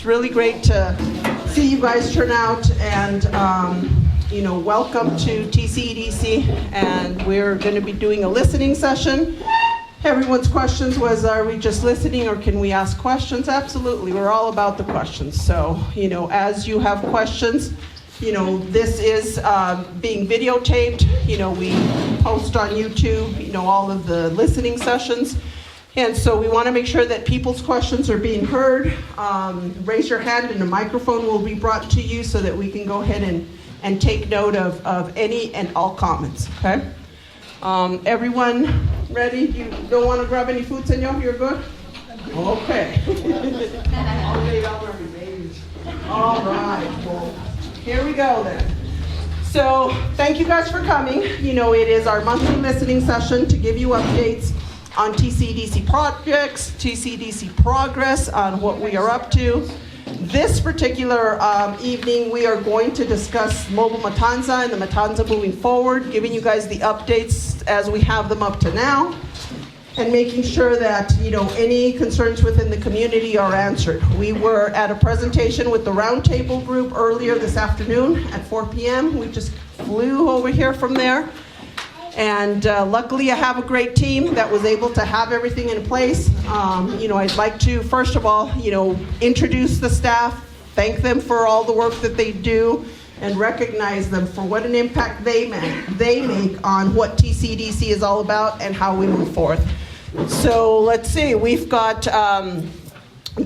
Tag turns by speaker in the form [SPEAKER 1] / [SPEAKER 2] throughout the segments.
[SPEAKER 1] really great to see you guys turn out, and welcome to TCEDC, and we're going to be doing a listening session. Everyone's questions was, are we just listening or can we ask questions? Absolutely, we're all about the questions. So, as you have questions, this is being videotaped. We post on YouTube, all of the listening sessions. And so we want to make sure that people's questions are being heard. Raise your hand and a microphone will be brought to you so that we can go ahead and take note of any and all comments, okay? Everyone ready? You don't want to grab any food, senor? You're good? Okay. All right, well, here we go then. So thank you guys for coming. It is our monthly listening session to give you updates on TCEDC projects, TCEDC progress, on what we are up to. This particular evening, we are going to discuss Mobile Matanza and the Matanza moving forward, giving you guys the updates as we have them up to now, and making sure that any concerns within the community are answered. We were at a presentation with the Roundtable group earlier this afternoon at 4 p.m. We just flew over here from there. And luckily, I have a great team that was able to have everything in place. I'd like to, first of all, introduce the staff, thank them for all the work that they do, and recognize them for what an impact they make on what TCEDC is all about and how we move forth. So let's see, we've got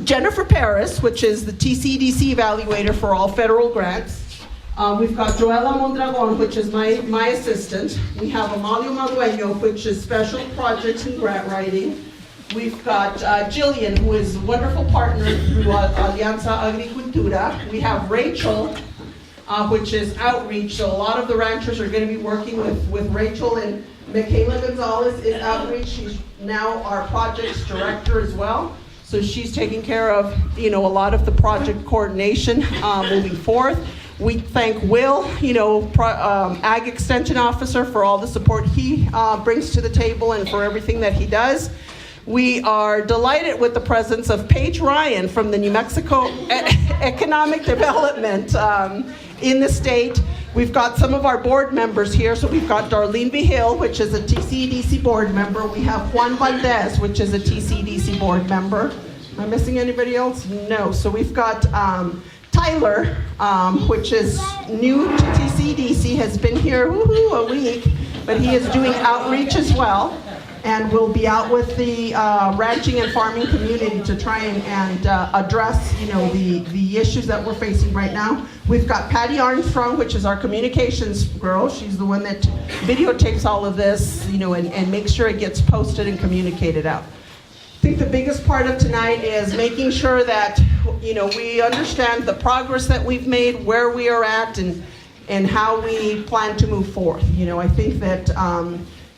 [SPEAKER 1] Jennifer Paris, which is the TCEDC evaluator for all federal grants. We've got Joella Mondragon, which is my assistant. We have Amalio Madueño, which is special projects and grant writing. We've got Jillian, who is a wonderful partner through Alianza Agricultura. We have Rachel, which is outreach. So a lot of the ranchers are going to be working with Rachel, and Michaela Gonzalez is outreach. She's now our projects director as well. So she's taking care of a lot of the project coordination moving forth. We thank Will, Ag Extension Officer, for all the support he brings to the table and for everything that he does. We are delighted with the presence of Paige Ryan from the New Mexico Economic Development in the state. We've got some of our board members here. So we've got Darlene Vigil, which is a TCEDC board member. We have Juan Valdez, which is a TCEDC board member. Am I missing anybody else? No. So we've got Tyler, which is new to TCEDC, has been here a week, but he is doing outreach as well, and will be out with the ranching and farming community to try and address the issues that we're facing right now. We've got Patty Armstrong, which is our communications girl. She's the one that videotapes all of this, and makes sure it gets posted and communicated out. I think the biggest part of tonight is making sure that we understand the progress that we've made, where we are at, and how we plan to move forth. I think that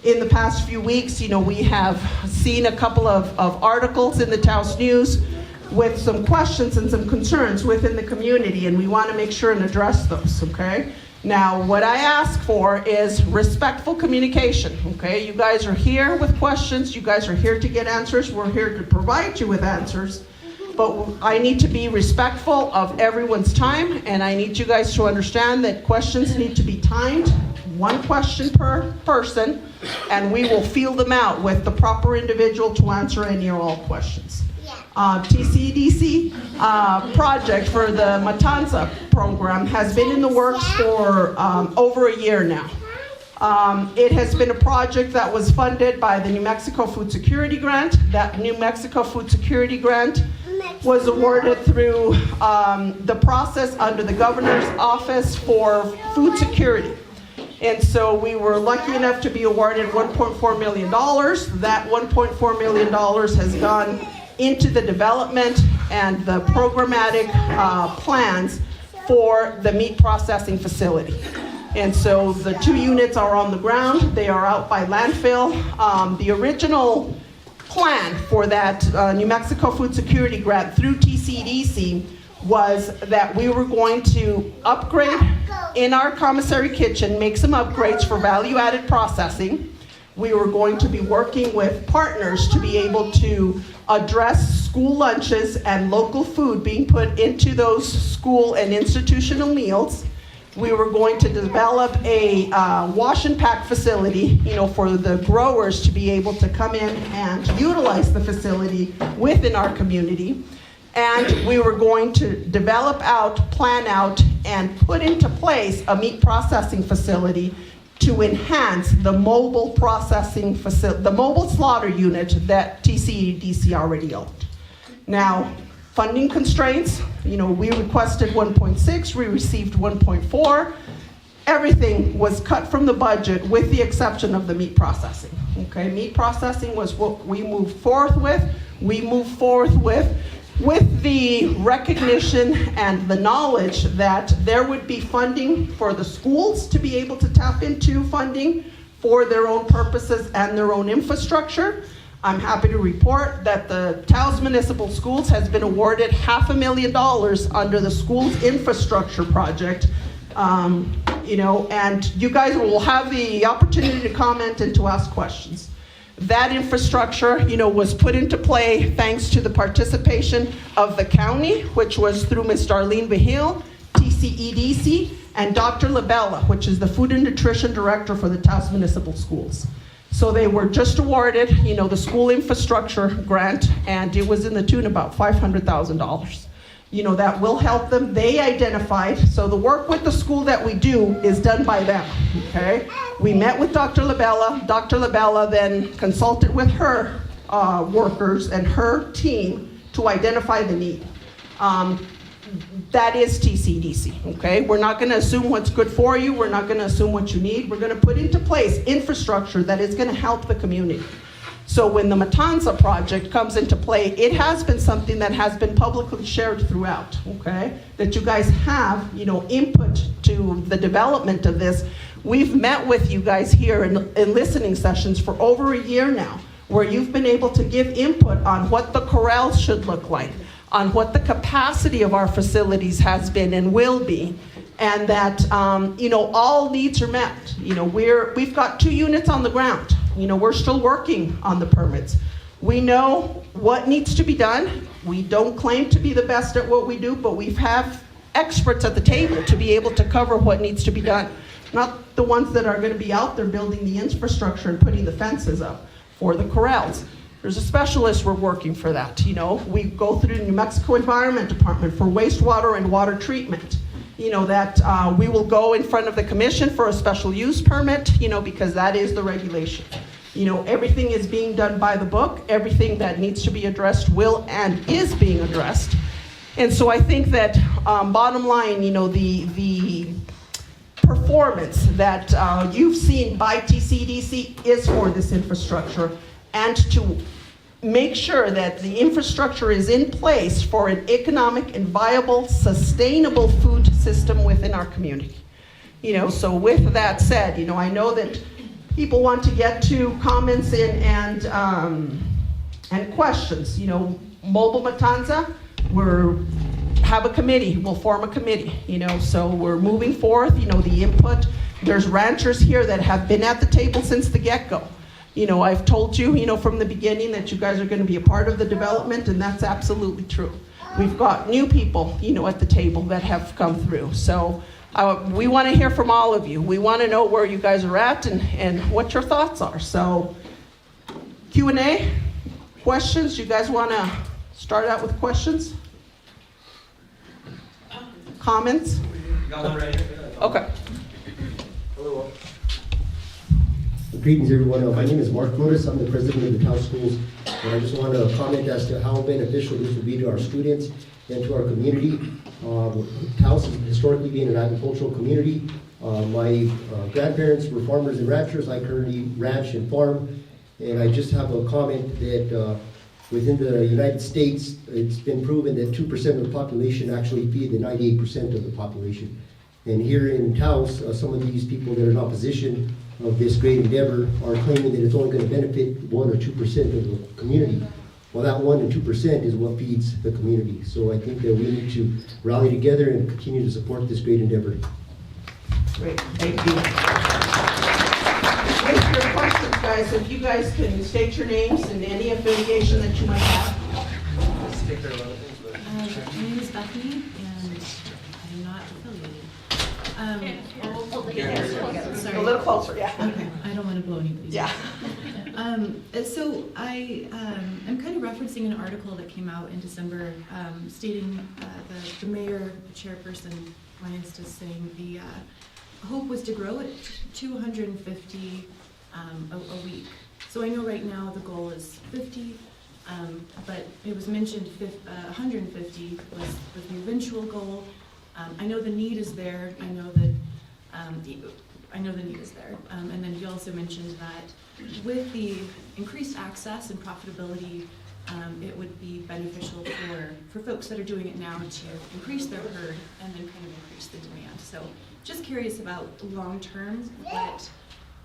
[SPEAKER 1] in the past few weeks, we have seen a couple of articles in the Taos News with some questions and some concerns within the community, and we want to make sure and address those, okay? Now, what I ask for is respectful communication, okay? You guys are here with questions. You guys are here to get answers. We're here to provide you with answers. But I need to be respectful of everyone's time, and I need you guys to understand that questions need to be timed, one question per person, and we will field them out with the proper individual to answer any or all questions. TCEDC project for the Matanza program has been in the works for over a year now. It has been a project that was funded by the New Mexico Food Security Grant. That New Mexico Food Security Grant was awarded through the process under the governor's office for food security. And so we were lucky enough to be awarded $1.4 million. That $1.4 million has gone into the development and the programmatic plans for the meat processing facility. And so the 2 units are on the ground. They are out by landfill. The original plan for that New Mexico Food Security Grant through TCEDC was that we were going to upgrade in our commissary kitchen, make some upgrades for value-added processing. We were going to be working with partners to be able to address school lunches and local food being put into those school and institutional meals. We were going to develop a wash and pack facility, for the growers to be able to come in and utilize the facility within our community. And we were going to develop out, plan out, and put into place a meat processing facility to enhance the mobile processing facility, the mobile slaughter unit that TCEDC already owned. Now, funding constraints, we requested 1.6, we received 1.4. Everything was cut from the budget with the exception of the meat processing. Okay, meat processing was what we moved forth with. We moved forth with the recognition and the knowledge that there would be funding for the schools to be able to tap into funding for their own purposes and their own infrastructure. I'm happy to report that the Taos Municipal Schools has been awarded $500,000 under the schools infrastructure project. And you guys will have the opportunity to comment and to ask questions. That infrastructure, was put into play thanks to the participation of the county, which was through Ms. Darlene Behil, TCEDC, and Dr. Labella, which is the Food and Nutrition Director for the Taos Municipal Schools. So they were just awarded, the school infrastructure grant, and it was in the tune about $500,000. That will help them. They identified, so the work with the school that we do is done by them, okay? We met with Dr. Labella. Dr. Labella then consulted with her workers and her team to identify the need. That is TCEDC, okay? We're not gonna assume what's good for you. We're not gonna assume what you need. We're gonna put into place infrastructure that is gonna help the community. So when the Matanza project comes into play, it has been something that has been publicly shared throughout, okay? That you guys have, input to the development of this. We've met with you guys here in listening sessions for over a year now, where you've been able to give input on what the corrals should look like, on what the capacity of our facilities has been and will be, and that, all needs are met. We've got 2 units on the ground. We're still working on the permits. We know what needs to be done. We don't claim to be the best at what we do, but we have experts at the table to be able to cover what needs to be done. Not the ones that are going to be out there building the infrastructure and putting the fences up for the corrals. There's a specialist we're working for that. We go through the New Mexico Environment Department for wastewater and water treatment. That we will go in front of the commission for a special use permit, because that is the regulation. Everything is being done by the book. Everything that needs to be addressed will and is being addressed. And so I think that bottom line, the performance that you've seen by TCEDC is for this infrastructure, and to make sure that the infrastructure is in place for an economic and viable, sustainable food system within our community. So with that said, I know that people want to get to comments and questions. Mobile Matanza, have a committee, we'll form a committee, so we're moving forth, the input. There's ranchers here that have been at the table since the get-go. I've told you, from the beginning that you guys are going to be a part of the development, and that's absolutely true. We've got new people, at the table that have come through. So we want to hear from all of you. We want to know where you guys are at and what your thoughts are. So Q&A, questions? You guys want to start out with questions? Comments?
[SPEAKER 2] Got one right here.
[SPEAKER 1] Okay.
[SPEAKER 2] Hello.
[SPEAKER 3] Greetings, everyone. My name is Mark Flores. I'm the president of the Taos Schools, and I just want to comment as to how beneficial this will be to our students and to our community. Taos has historically been an agricultural community. My grandparents were farmers and ranchers. I currently ranch and farm, and I just have a comment that within the United States, it's been proven that 2% of the population actually feed the 98% of the population. And here in Taos, some of these people that are in opposition of this great endeavor are claiming that it's only going to benefit 1 or 2% of the community. Well, that 1 and 2% is what feeds the community. So I think that we need to rally together and continue to support this great endeavor.
[SPEAKER 1] Great, thank you. Yes, your question. guys, if you guys can state your names and any affiliation that you might have.
[SPEAKER 2] Take care of other things, but.
[SPEAKER 4] My name is Bethany, and I'm not affiliated. Sorry.
[SPEAKER 1] A little closer, yeah.
[SPEAKER 4] Okay, I don't want to blow anybody's.
[SPEAKER 1] Yeah.
[SPEAKER 4] So I'm kind of referencing an article that came out in December stating the mayor, the chairperson, Matanza, saying the hope was to grow it to 250 a week. So I know right now the goal is 50, but it was mentioned 150 was the eventual goal. I know the need is there. I know that the need is there. And then you also mentioned that with the increased access and profitability, it would be beneficial for folks that are doing it now to increase their herd and then kind of increase the demand. So just curious about long term, but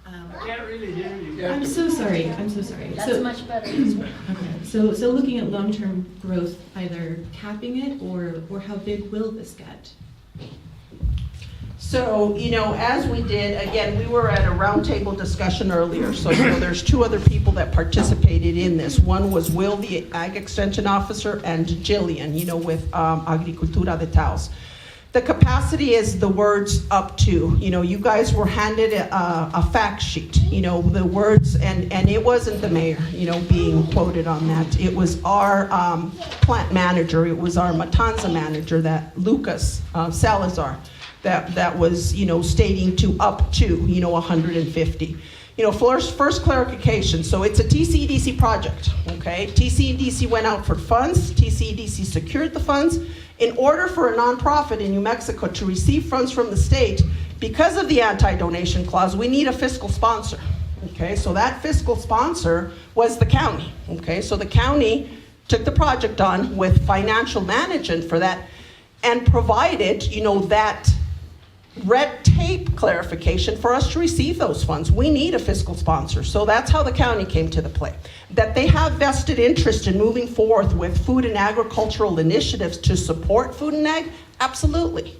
[SPEAKER 2] I can't really hear you.
[SPEAKER 4] I'm so sorry.
[SPEAKER 5] That's much better. Okay.
[SPEAKER 4] So looking at long-term growth, either capping it or how big will this get?
[SPEAKER 1] So, as we did, again, we were at a roundtable discussion earlier, so, there's two other people that participated in this. One was Will, the Ag Extension Officer, and Jillian, with Agricultura de Taos. The capacity is the words up to. You guys were handed a fact sheet, the words, and it wasn't the mayor, being quoted on that. It was our plant manager, it was our Matanza manager, that Lucas Salazar, that was, stating to up to, 150. First clarification, so it's a TCEDC project, okay? TCEDC went out for funds, TCEDC secured the funds. In order for a nonprofit in New Mexico to receive funds from the state, because of the anti-donation clause, we need a fiscal sponsor, okay? So that fiscal sponsor was the county, okay? So the county took the project on with financial management for that and provided, that red tape clarification for us to receive those funds. We need a fiscal sponsor. So that's how the county came to the play. That they have vested interest in moving forth with food and agricultural initiatives to support food and ag, absolutely,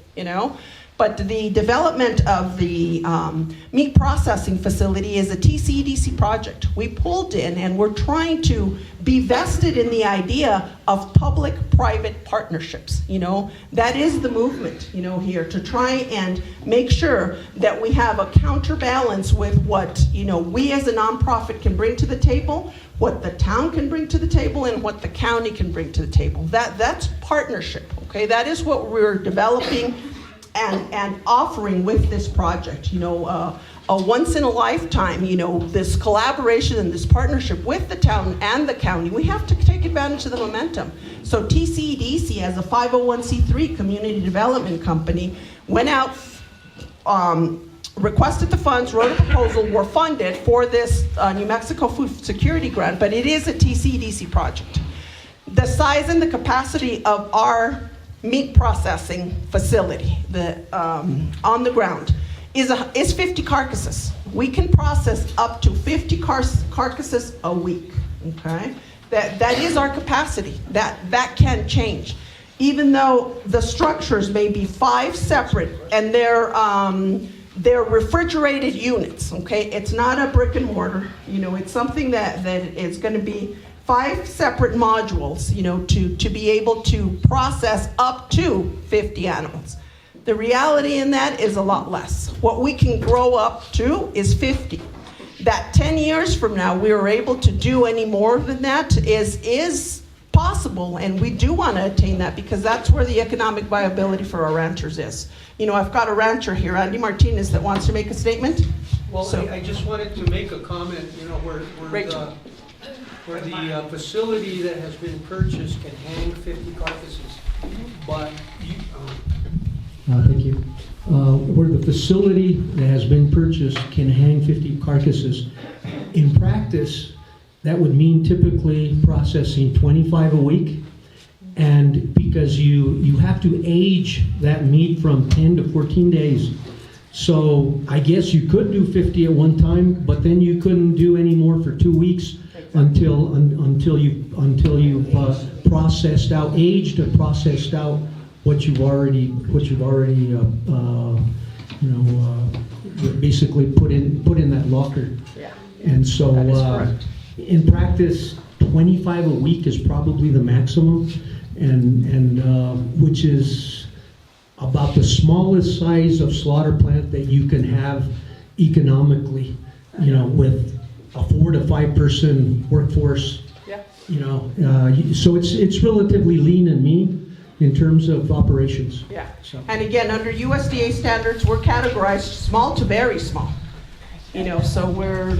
[SPEAKER 1] But the development of the meat processing facility is a TCEDC project. We pulled in and we're trying to be vested in the idea of public-private partnerships. That is the movement, here, to try and make sure that we have a counterbalance with what, we as a nonprofit can bring to the table, what the town can bring to the table, and what the county can bring to the table. That's partnership, okay? That is what we're developing and offering with this project, a once in a lifetime, this collaboration and this partnership with the town and the county. We have to take advantage of the momentum. So TCEDC, as a 501c3 community development company, went out, requested the funds, wrote a proposal, were funded for this New Mexico Food Security Grant, but it is a TCEDC project. The size and the capacity of our meat processing facility, on the ground, is 50 carcasses. We can process up to 50 carcasses a week, okay? That is our capacity. That can change. Even though the structures may be 5 separate and they're refrigerated units, okay? It's not a brick and mortar, it's something that is gonna be 5 separate modules, to be able to process up to 50 animals. The reality in that is a lot less. What we can grow up to is 50. That 10 years from now, we are able to do any more than that is possible, and we do want to attain that because that's where the economic viability for our ranchers is. I've got a rancher here, Andy Martinez, that wants to make a statement.
[SPEAKER 6] Well,
[SPEAKER 1] So-
[SPEAKER 6] I just wanted to make a comment, where the facility that has been purchased can hang 50 carcasses, but
[SPEAKER 7] Thank you. Where the facility that has been purchased can hang 50 carcasses, in practice, that would mean typically processing 25 a week. And because you have to age that meat from 10 to 14 days. So I guess you could do 50 at one time, but then you couldn't do any more for 2 weeks until you've processed out, aged and processed out what you've already basically put in that locker.
[SPEAKER 1] Yeah.
[SPEAKER 7] And so,
[SPEAKER 1] That is correct.
[SPEAKER 7] in practice, 25 a week is probably the maximum, and which is about the smallest size of slaughter plant that you can have economically, with a 4 to 5 person workforce.
[SPEAKER 1] Yeah.
[SPEAKER 7] So it's relatively lean and mean in terms of operations.
[SPEAKER 1] Yeah.
[SPEAKER 7] So.
[SPEAKER 1] And again, under USDA standards, we're categorized small to very small. So we're,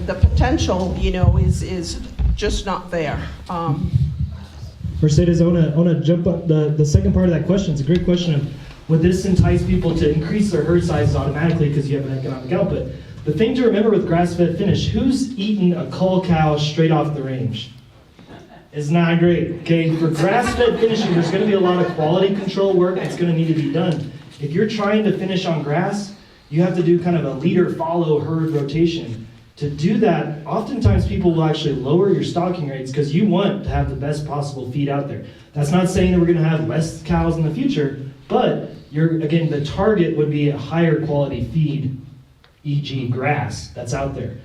[SPEAKER 1] the potential, is just not there.
[SPEAKER 8] Mercedes, I want to jump up the second part of that question. It's a great question of, would this entice people to increase their herd sizes automatically because you have an economic output? The thing to remember with grass-fed finish, who's eaten a cull cow straight off the range? It's not great, okay? For grass-fed finishing, there's going to be a lot of quality control work that's going to need to be done. If you're trying to finish on grass, you have to do kind of a leader-follow herd rotation. To do that, oftentimes people will actually lower your stocking rates because you want to have the best possible feed out there. That's not saying that we're going to have less cows in the future, but again, the target would be a higher quality feed, e.g. grass, that's out there.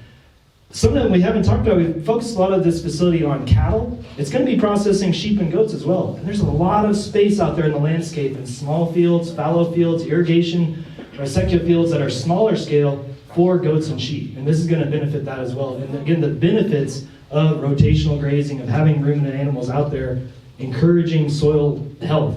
[SPEAKER 8] Something we haven't talked about, we focused a lot of this facility on cattle. It's going to be processing sheep and goats as well. And there's a lot of space out there in the landscape in small fields, fallow fields, irrigation, Ricecchia fields that are smaller scale for goats and sheep. And this is going to benefit that as well. And again, the benefits of rotational grazing, of having ruminant animals out there, encouraging soil health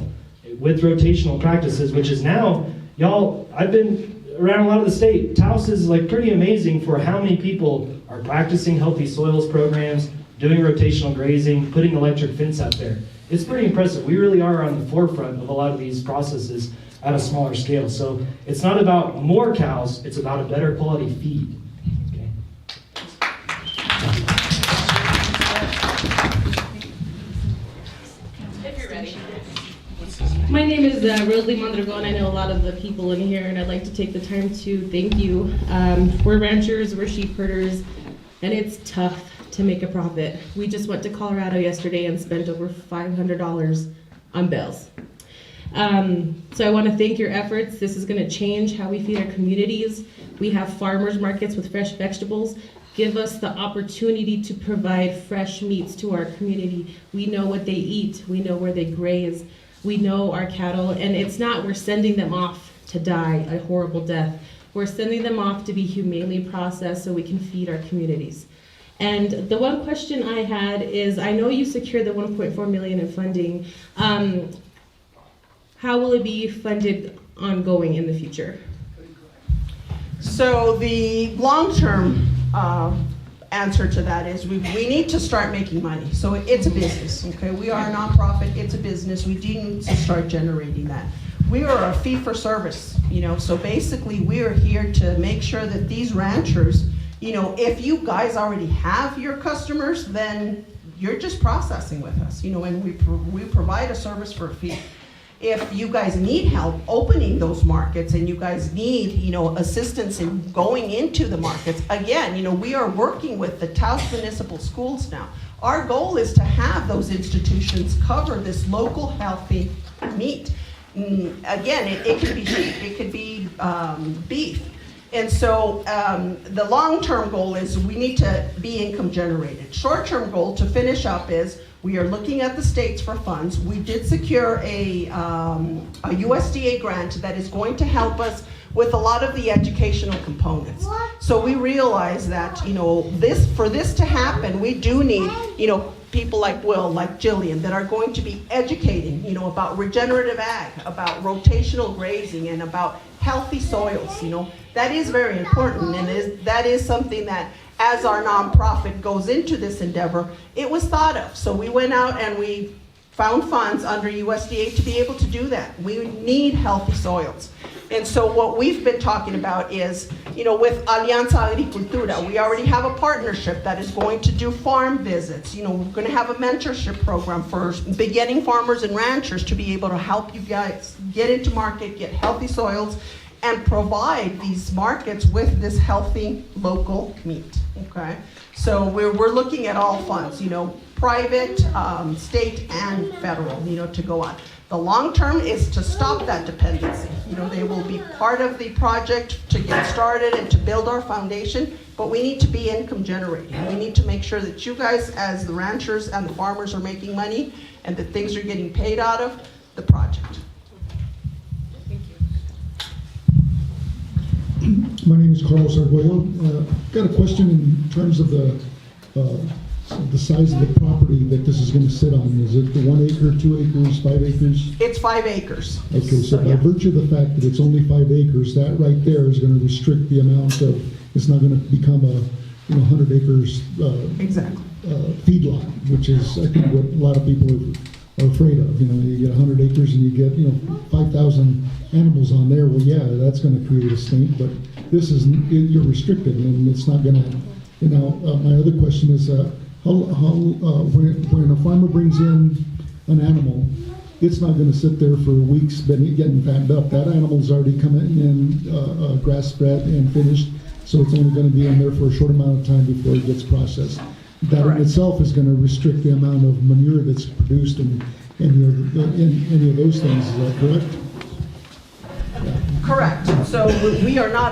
[SPEAKER 8] with rotational practices, which is now, y'all, I've been around a lot of the state. Taos is like pretty amazing for how many people are practicing healthy soils programs, doing rotational grazing, putting electric fence out there. It's pretty impressive. We really are on the forefront of a lot of these processes at a smaller scale. So it's not about more cows, it's about a better quality feed. Okay.
[SPEAKER 9] If you're ready. My name is Rosalie Mondragon. I know a lot of the people in here, and I'd like to take the time to thank you. We're ranchers, we're sheep herders, and it's tough to make a profit. We just went to Colorado yesterday and spent over $500 on bales. So I want to thank your efforts. This is going to change how we feed our communities. We have farmers markets with fresh vegetables. Give us the opportunity to provide fresh meats to our community. We know what they eat. We know where they graze. We know our cattle, and it's not we're sending them off to die a horrible death. We're sending them off to be humanely processed so we can feed our communities. And the one question I had is, I know you secured the $1.4 million in funding. How will it be funded ongoing in the future?
[SPEAKER 1] So the long-term answer to that is we need to start making money. So it's a business, okay? We are a nonprofit, it's a business. We do need to start generating that. We are a fee-for-service, so basically we are here to make sure that these ranchers, if you guys already have your customers, then you're just processing with us, and we provide a service for a fee. If you guys need help opening those markets and you guys need, assistance in going into the markets, again, we are working with the Taos Municipal Schools now. Our goal is to have those institutions cover this local healthy meat. Again, it could be sheep, it could be beef. And so the long-term goal is we need to be income generated. Short-term goal to finish up is we are looking at the states for funds. We did secure a USDA grant that is going to help us with a lot of the educational components. So we realize that, for this to happen, we do need, people like Will, like Jillian, that are going to be educating, about regenerative ag, about rotational grazing, and about healthy soils, That is very important, and that is something that, as our nonprofit goes into this endeavor, it was thought of. So we went out and we found funds under USDA to be able to do that. We need healthy soils. And so what we've been talking about is, with Alianza Agricultura, we already have a partnership that is going to do farm visits. We're going to have a mentorship program for beginning farmers and ranchers to be able to help you guys get into market, get healthy soils, and provide these markets with this healthy local meat, okay? So we're looking at all funds, private, state, and federal, to go on. The long term is to stop that dependency. They will be part of the project to get started and to build our foundation, but we need to be income generating. We need to make sure that you guys, as the ranchers and the farmers, are making money and that things are getting paid out of the project.
[SPEAKER 10] My name is Carlos Arguello. Got a question in terms of the size of the property that this is going to sit on. Is it the 1 acre, 2 acres, 5 acres?
[SPEAKER 1] It's 5 acres.
[SPEAKER 10] Okay, so by
[SPEAKER 1] yeah.
[SPEAKER 10] virtue of the fact that it's only 5 acres, that right there is going to restrict the amount of, it's not going to become a 100 acres
[SPEAKER 1] Exactly.
[SPEAKER 10] feedlot, which is, I think, what a lot of people are afraid of. You get 100 acres and you get, 5,000 animals on there. Well, yeah, that's going to create a stink, but this is, you're restricted and it's not going to, my other question is, when a farmer brings in an animal, it's not going to sit there for weeks getting fattened up. That animal's already come in grass fed and finished, so it's only going to be in there for a short amount of time before it gets processed. That
[SPEAKER 1] Correct.
[SPEAKER 10] in itself is going to restrict the amount of manure that's produced and any of those things. Is that correct?
[SPEAKER 1] Correct. So we are not